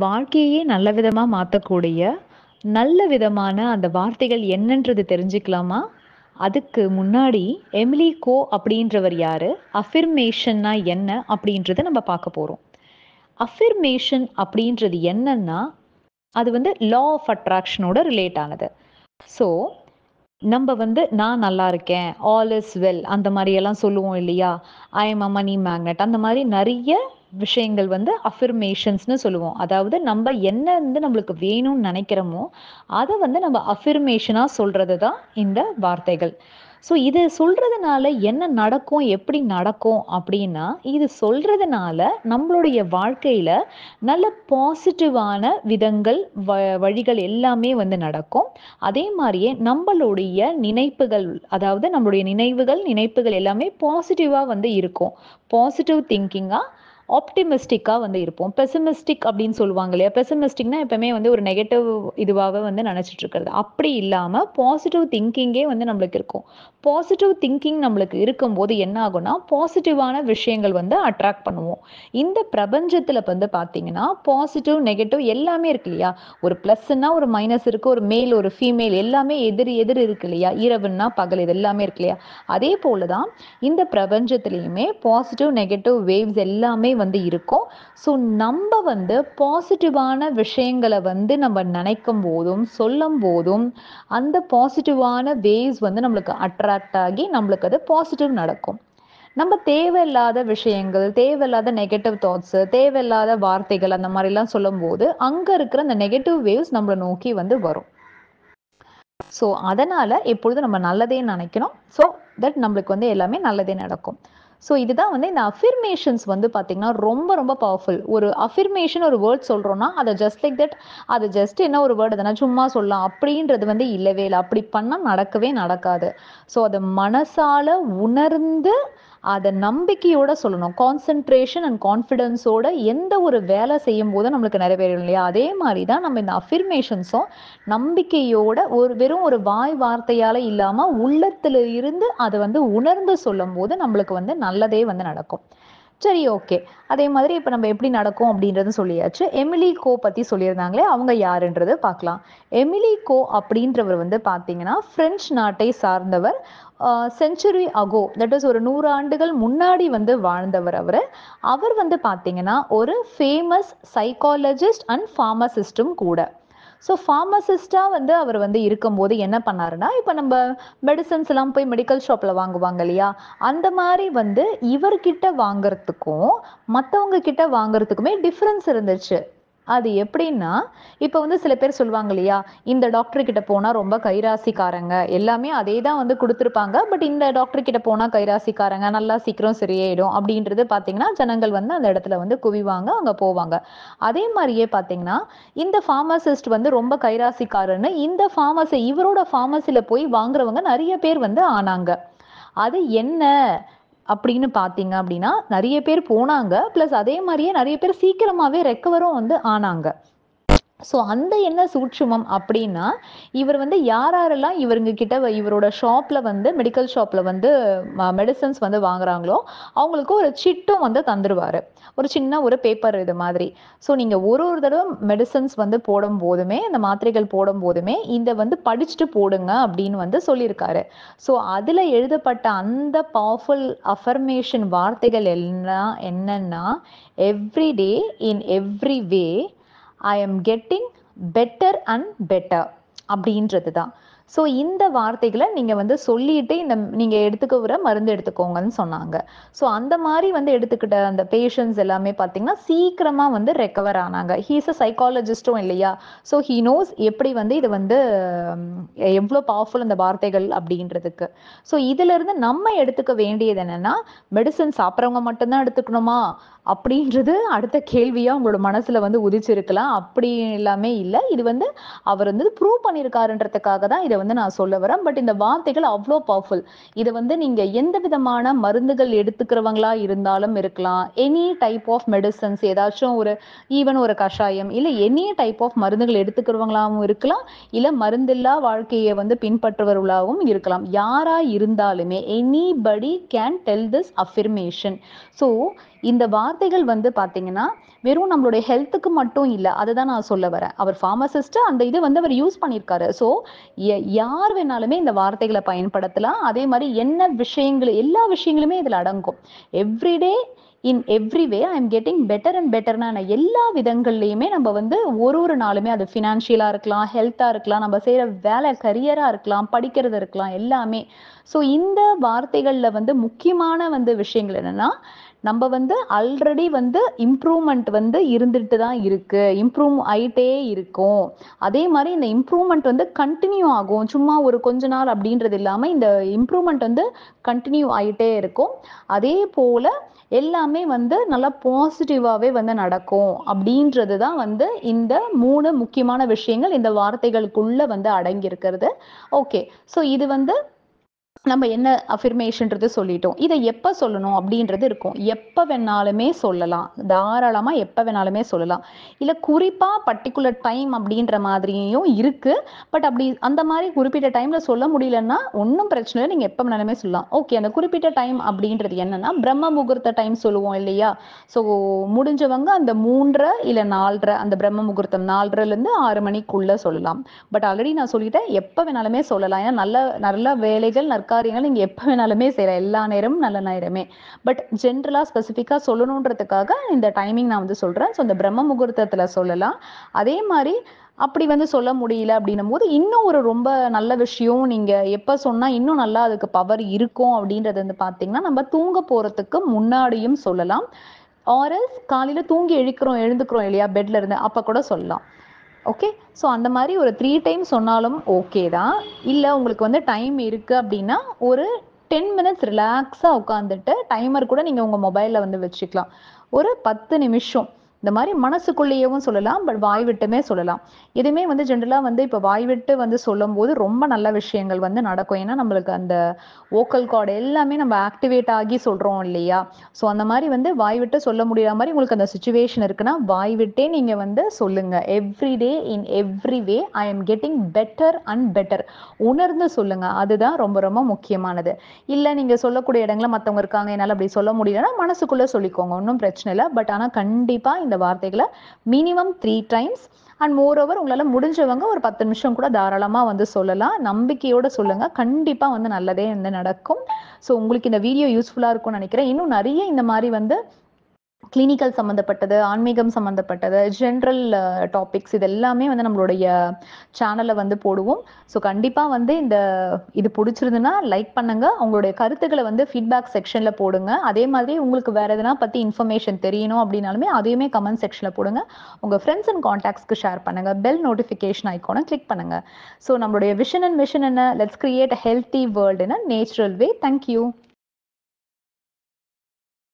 வாழ்க்கையே நல்ல விதமா மாத்தக்கூடிய, நல்ல விதமான அந்த வார்த்தைகள் என்னன்றது தெரிஞ்சுக்கலாமா? அதுக்கு முன்னாடி எமிலி கோ அப்படின்றவர் யாரு? அஃபிர்மேஷன்னா என்ன? அப்படின்றத நம்ம பார்க்க போறோம். அஃபிர்மேஷன் அப்படின்றது என்னன்னா, அது வந்து லா ஆஃப் அட்ராக்ஷனோட ரிலேட் ஆனது. ஸோ, நம்ப வந்து நான் நல்லா இருக்கேன், ஆல் இஸ் வெல் அந்த மாரியெல்லாம் சொல்லுவோம் இல்லையா? ஐ அம் அ மனி மேக்னெட் அந்த மாரி நெறைய விஷயங்கள் வந்து அஃபிர்மேஷன்ஸ்ன்னு சொல்லுவோம். அதாவது நம்ப என்ன வந்து நம்மளுக்கு வேணும்னு நெனைக்கிறோமோ, அத வந்து நம்ம அஃபிர்மேஷனா சொல்றது தான் இந்த வார்த்தைகள். ஸோ இது சொல்றதுனால என்ன நடக்கும்? எப்படி நடக்கும்? அப்படின்னா, இது சொல்றதுனால நம்மளுடைய வாழ்க்கையில நல்ல பாசிட்டிவான விதங்கள், வழிகள் எல்லாமே வந்து நடக்கும். அதே மாரியே நம்மளுடைய நினைப்புகள், அதாவது நம்மளுடைய நினைப்புகள் எல்லாமே பாசிட்டிவா வந்து இருக்கும். பாசிட்டிவ் திங்கிங்கா, ஆப்டிமிஸ்டிக்கா வந்து இருப்போம். பெசிமிஸ்டிக் அப்படின்னு சொல்லுவாங்க இல்லையா? பெசிமிஸ்டிக்னா எப்பவுமே வந்து ஒரு நெகட்டிவ் இதுவாவே வந்து நெனச்சிட்டு இருக்கிறது. அப்படி இல்லாம பாசிட்டிவ் திங்கிங்கே வந்து நம்மளுக்கு இருக்கும். பாசிட்டிவ் திங்கிங் நம்மளுக்கு இருக்கும்போது என்ன ஆகும்னா, பாசிட்டிவான விஷயங்கள் வந்து அட்ராக்ட் பண்ணுவோம். இந்த பிரபஞ்சத்துல வந்து பார்த்தீங்கன்னா, பாசிட்டிவ், நெகட்டிவ் எல்லாமே இருக்கு இல்லையா? ஒரு பிளஸ்ன்னா ஒரு மைனஸ் இருக்கு. ஒரு மேல், ஒரு ஃபீமேல் எல்லாமே எதிர் எதிர் இருக்கு இல்லையா? இரவுன்னா பகல் இது எல்லாமே இருக்கு இல்லையா? அதே போல தான் இந்த பிரபஞ்சத்திலயுமே பாசிட்டிவ், நெகட்டிவ் வேவ்ஸ் எல்லாமே வந்து இருக்கும். ஸோ நம்ப வந்து பாசிட்டிவான விஷயங்கள வந்து நம்ம நினைக்கும் போதும், சொல்லும் போதும், அந்த பாசிட்டிவான வேவ்ஸ் வந்து நம்மளுக்கு அட்ராக்ட் ஆகி நம்மளுக்கு அது பாசிட்டிவ் நடக்கும். நம்ம தேவையில்லாத விஷயங்கள், தேவையில்லாத நெகட்டிவ் தாட்ஸ், தேவையில்லாத வார்த்தைகள் அந்த மாரிலாம் சொல்லும்போது, அங்க இருக்கிற அந்த நெகட்டிவ் வேவ்ஸ் நம்மள நோக்கி வந்து வரும். ஸோ அதனால எப்பொழுதும் நம்ம நல்லதே நினைக்கணும். ஸோ தட் நம்மளுக்கு வந்து எல்லாமே நல்லதே நடக்கும். ஸோ இதுதான் வந்து இந்த அஃபிர்மேஷன்ஸ் வந்து பார்த்தீங்கன்னா, ரொம்ப ரொம்ப பவர்ஃபுல். ஒரு அஃபிர்மேஷன் ஒரு வேர்ட் சொல்றோம்னா, அத ஜஸ்ட் லைக் தட் அது ஜஸ்ட் என்ன ஒரு வேர்ட் எதனா சும்மா சொல்லலாம் அப்படின்றது வந்து இல்லவே இல்ல. அப்படி பண்ணா நடக்கவே நடக்காது. ஸோ அத மனசால உணர்ந்து அத நம்பிக்கையோட சொல்லணும். கான்சன்ட்ரேஷன் அண்ட் கான்ஃபிடன்ஸோட எந்த ஒரு வேலை செய்யும்போதும் நம்மளுக்கு நிறைவேறும் இல்லையா? அதே மாரி தான் நம்ம இந்த அஃபிர்மேஷன்ஸும் நம்பிக்கையோட வெறும் ஒரு வாய் வார்த்தையால இல்லாம உள்ளத்துல இருந்து அத வந்து உணர்ந்து சொல்லும்போது நம்மளுக்கு வந்து நல்லதே வந்து நடக்கும். சரி, ஓகே. அதே மாதிரி இப்ப நம்ம எப்படி நடக்கும் அப்படின்றது சொல்லியாச்சு. எமிலி கோ பத்தி சொல்லியிருந்தாங்களே, அவங்க யாருன்றது பார்க்கலாம். எமிலி கோ அப்படின்றவர் வந்து பார்த்தீங்கன்னா, பிரெஞ்சு நாட்டை சார்ந்தவர். செஞ்சுரி அகோ, தட் இஸ் ஒரு 100 ஆண்டுகள் முன்னாடி வந்து வாழ்ந்தவர் அவரு. அவர் வந்து பார்த்தீங்கன்னா, ஒரு ஃபேமஸ் சைக்காலஜிஸ்ட் அண்ட் பார்மசிஸ்டும் கூட. ஸோ ஃபார்மசிஸ்டா வந்து அவர் வந்து இருக்கும்போது என்ன பண்ணாருன்னா, இப்ப நம்ம மெடிசின்ஸ் எல்லாம் போய் மெடிக்கல் ஷாப்ல வாங்குவாங்க இல்லையா? அந்த மாரி வந்து இவர்கிட்ட வாங்குறதுக்கும், மத்தவங்க கிட்ட வாங்குறதுக்குமே டிஃபரன்ஸ் இருந்துச்சு. அது எப்படின்னா, இப்ப வந்து சில பேர் சொல்லுவாங்க இல்லையா? இந்த டாக்டர் கிட்ட போனா ரொம்ப கைராசிக்காரங்க. எல்லாமே அதே தான் வந்து குடுத்துருப்பாங்க. பட் இந்த டாக்டர் கிட்ட போனா கைராசிக்காரங்க, நல்லா சீக்கிரம் சரியாயிடும் அப்படின்றது பார்த்தீங்கன்னா, ஜனங்கள் வந்து அந்த இடத்துல வந்து குவிவாங்க, அங்க போவாங்க. அதே மாரியே பார்த்தீங்கன்னா, இந்த பார்மசிஸ்ட் வந்து ரொம்ப கைராசிக்காரன்னு இந்த இவரோட பார்மசில போய் வாங்குறவங்க நெறைய பேர் வந்து ஆனாங்க. அது என்ன அப்படின்னு பார்த்தீங்க அப்படின்னா, நெறைய பேர் போனாங்க. பிளஸ் அதே மாரியே நெறைய பேர் சீக்கிரமாவே ரெக்கவரும் வந்து ஆனாங்க. ஸோ அந்த என்ன சூட்சுமம் அப்படின்னா, இவர் வந்து யாரெல்லாம் இவருங்க கிட்ட இவரோட ஷாப்ல வந்து மெடிக்கல் ஷாப்ல வந்து மெடிசின்ஸ் வந்து வாங்குறாங்களோ, அவங்களுக்கு ஒரு சிட்டும் வந்து தந்துருவாரு. ஒரு சின்ன ஒரு பேப்பர் இது மாதிரி. ஸோ நீங்க ஒரு ஒரு தடவ மெடிசின்ஸ் வந்து போடும்போதுமே, இந்த மாத்திரைகள் போடும்போதுமே, இத வந்து படிச்சுட்டு போடுங்க அப்படின்னு வந்து சொல்லியிருக்காரு. ஸோ அதுல எழுதப்பட்ட அந்த பவர்ஃபுல் அஃபர்மேஷன் வார்த்தைகள் எல்லாம் என்னன்னா, every day in every way I am getting better and better அப்படின்றது தான். ஸோ இந்த வார்த்தைகளை நீங்க வந்து சொல்லிட்டு நீங்க எடுத்துக்கிற மருந்து எடுத்துக்கோங்கன்னு சொன்னாங்க. ஸோ அந்த மாதிரி வந்து எடுத்துக்கிட்ட அந்த பேஷண்ட்ஸ் எல்லாமே பார்த்தீங்கன்னா சீக்கிரமா வந்து ரெக்கவர் ஆனாங்க. ஹீ இஸ் அ சைக்காலஜிஸ்டும் இல்லையா? ஸோ ஹீ நோஸ் எப்படி வந்து இது வந்து எவ்வளோ பவர்ஃபுல் அந்த வார்த்தைகள் அப்படின்றதுக்கு. ஸோ இதுல இருந்து நம்ம எடுத்துக்க வேண்டியது என்னன்னா, மெடிசன் சாப்பிட்றவங்க மட்டும்தான் எடுத்துக்கணுமா அப்படின்றது அடுத்த கேள்வியா உங்களோட மனசுல வந்து உதிச்சிருக்கலாம். அப்படி எல்லாமே இல்ல. இது வந்து அவர் வந்து ப்ரூவ் பண்ணியிருக்காருன்றதுக்காக தான் இதை வந்து நான் சொல்ல வரேன். பட் இந்த வார்த்தைகள் அவ்வளோ பவர்ஃபுல். இதை வந்து நீங்க எந்த விதமான மருந்துகள் எடுத்துக்கிறவங்களா இருந்தாலும் இருக்கலாம். எனி டைப் ஆஃப் மெடிசன்ஸ் ஏதாச்சும் ஒரு ஈவன் ஒரு கஷாயம் இல்ல எனி டைப் ஆஃப் மருந்துகள் எடுத்துக்கிறவங்களாவும் இருக்கலாம். இல்ல மருந்தில்லா வாழ்க்கையை வந்து பின்பற்றுபவர்களாகவும் இருக்கலாம். யாரா இருந்தாலுமே anybody can tell this affirmation. So இந்த வார்த்தைகள் வந்து பார்த்தீங்கன்னா வெறும் நம்மளுடைய ஹெல்த்துக்கு மட்டும் இல்லை, அதுதான் நான் சொல்ல வரேன். அவர் ஃபார்மசிஸ்ட், அந்த இது வந்து அவர் யூஸ் பண்ணியிருக்காரு. ஸோ யார் வேணாலுமே இந்த வார்த்தைகளை பயன்படுத்தலாம். அதே மாதிரி என்ன விஷயங்கள், எல்லா விஷயங்களுமே இதில் அடங்கும். Everyday in every way I am getting better and பெட்டர்னா எல்லா விதங்கள்லையுமே நம்ம வந்து ஒரு நாளுமே, அது ஃபினான்ஷியலாக இருக்கலாம், ஹெல்த்தாக இருக்கலாம், நம்ம செய்கிற வேலை கரியராக இருக்கலாம், படிக்கிறது இருக்கலாம், எல்லாமே. ஸோ இந்த வார்த்தைகளில் வந்து முக்கியமான வந்து விஷயங்கள் என்னன்னா, நம்ம வந்து ஆல்ரெடி வந்து இம்ப்ரூவ்மெண்ட் வந்து இருந்துட்டு தான் இருக்கு, இம்ப்ரூவ் ஆயிட்டே இருக்கும். அதே மாதிரி இந்த இம்ப்ரூவ்மெண்ட் வந்து கண்டினியூ ஆகும். சும்மா ஒரு கொஞ்ச நாள் அப்படின்றது இல்லாமல் இந்த இம்ப்ரூவ்மெண்ட் வந்து கண்டினியூ ஆயிட்டே இருக்கும். அதே போல எல்லாமே வந்து நல்லா பாசிட்டிவாகவே வந்து நடக்கும் அப்படின்றது தான் வந்து இந்த 3 முக்கியமான விஷயங்கள் இந்த வார்த்தைகளுக்குள்ள வந்து அடங்கி இருக்கிறது. ஓகே, ஸோ இது வந்து நம்ம என்ன அஃபர்மேஷன்றது சொல்லிட்டோம். இதை எப்போ சொல்லணும் அப்படின்றது இருக்கும். எப்போ வேணாலுமே சொல்லலாம், தாராளமாக எப்போ வேணாலுமே சொல்லலாம். இல்லை குறிப்பாக பர்டிகுலர் டைம் அப்படின்ற மாதிரியும் இருக்கு. பட் அப்படி அந்த மாதிரி குறிப்பிட்ட டைமில் சொல்ல முடியலன்னா ஒன்றும் பிரச்சனை இல்லை, நீங்கள் எப்போ வேணாலுமே சொல்லலாம். ஓகே, அந்த குறிப்பிட்ட டைம் அப்படின்றது என்னன்னா பிரம்ம முகூர்த்த டைம் சொல்லுவோம் இல்லையா? ஸோ முடிஞ்சவங்க அந்த 3:30 இல்லை 4:30, அந்த பிரம்ம முகூர்த்தம் 4:30லேருந்து 6 மணிக்குள்ளே சொல்லலாம். பட் ஆல்ரெடி நான் சொல்லிட்டேன், எப்போ வேணாலுமே சொல்லலாம். ஏன்னா நல்ல நல்ல வேலைகள் நற்காரியங்கள் நீங்கள் எப்போ வேணாலுமே செய்யலாம், எல்லா நேரமும் நல்ல நேரமே. பட் ஜென்ரலாக ஸ்பெசிஃபிக்காக சொல்லணுன்றதுக்காக இந்த டைமிங் நான் வந்து சொல்கிறேன். ஸோ இந்த பிரம்ம முகூர்த்தத்தில் சொல்லலாம். அதே மாதிரி அப்படி வந்து சொல்ல முடியல அப்படின்னும் போது இன்னும் ஒரு ரொம்ப நல்ல விஷயம், நீங்கள் எப்போ சொன்னால் இன்னும் நல்லா அதுக்கு பவர் இருக்கும் அப்படின்றது வந்து பார்த்தீங்கன்னா, நம்ம தூங்க போகிறதுக்கு முன்னாடியும் சொல்லலாம். ஆர்எல்ஸ் காலையில் தூங்கி எழுந்துக்கிறோம் இல்லையா பெட்ல இருந்து, அப்போ கூட சொல்லலாம். ஓகே, ஸோ அந்த மாதிரி ஒரு 3 டைம் சொன்னாலும் ஓகே தான். இல்லை உங்களுக்கு வந்து டைம் இருக்குது அப்படின்னா ஒரு 10 மினிட்ஸ் ரிலாக்ஸாக உட்காந்துட்டு டைமர் கூட நீங்கள் உங்கள் மொபைலில் வந்து வச்சுக்கலாம். ஒரு 10 நிமிஷம் இந்த மாதிரி மனசுக்குள்ளேயேவும் சொல்லலாம், பட் வாய் விட்டுமே சொல்லலாம். இதுவுமே வந்து ஜென்ரலாக வந்து இப்போ வாய் விட்டு வந்து சொல்லும் போது ரொம்ப நல்ல விஷயங்கள் வந்து நடக்கும். ஏன்னா நம்மளுக்கு அந்த வோக்கல் கார்டு எல்லாமே நம்ம ஆக்டிவேட் ஆகி சொல்கிறோம் இல்லையா? ஸோ அந்த மாதிரி வந்து வாய் விட்டு சொல்ல முடியாத மாதிரி உங்களுக்கு அந்த சுச்சுவேஷன் இருக்குன்னா வாய் விட்டே நீங்கள் வந்து சொல்லுங்கள். Every day in every way I am getting better and better, உணர்ந்து சொல்லுங்கள். அதுதான் ரொம்ப ரொம்ப முக்கியமானது. இல்லை நீங்கள் சொல்லக்கூடிய இடங்களில் மற்றவங்க இருக்காங்க, என்னால் அப்படி சொல்ல முடியலன்னா மனசுக்குள்ளே சொல்லிக்கோங்க, ஒன்றும் பிரச்சனை இல்லை. பட் ஆனால் கண்டிப்பாக இந்த வார்த்தைகளை மினிமம் 3 டைம்ஸ் அண்ட் மோரோவர் உங்களால் முடிஞ்சவங்க ஒரு 10 நிமிஷம் கூட தாராளமாக வந்து சொல்லலாம். நம்பிக்கையோடு சொல்லுங்கள், கண்டிப்பாக வந்து நல்லதே வந்து நடக்கும். ஸோ உங்களுக்கு இந்த வீடியோ யூஸ்ஃபுல்லாக இருக்கும்னு நினைக்கிறேன். இன்னும் நிறைய இந்த மாதிரி வந்து கிளினிக்கல் சம்மந்தப்பட்டது, ஆன்மீகம் சம்மந்தப்பட்டது, ஜென்ரல் டாபிக்ஸ் இது எல்லாமே வந்து நம்மளுடைய சேனலில் வந்து போடுவோம். ஸோ கண்டிப்பாக வந்து இது பிடிச்சிருந்துன்னா லைக் பண்ணுங்கள். உங்களுடைய கருத்துக்களை வந்து ஃபீட்பேக் செக்ஷனில் போடுங்க. அதே மாதிரி உங்களுக்கு வேறு எதனா பற்றி இன்ஃபர்மேஷன் தெரியணும் அப்படின்னாலுமே அதையுமே கமெண்ட் செக்ஷனில் போடுங்க. உங்கள் ஃப்ரெண்ட்ஸ் அண்ட் கான்டாக்ட்ஸ்க்கு ஷேர் பண்ணுங்கள். பெல் நோட்டிஃபிகேஷன் ஐக்கானை கிளிக் பண்ணுங்கள். ஸோ நம்மளுடைய விஷன் அண்ட் மிஷன் என்ன? Let's create a healthy world in a natural way. Thank you.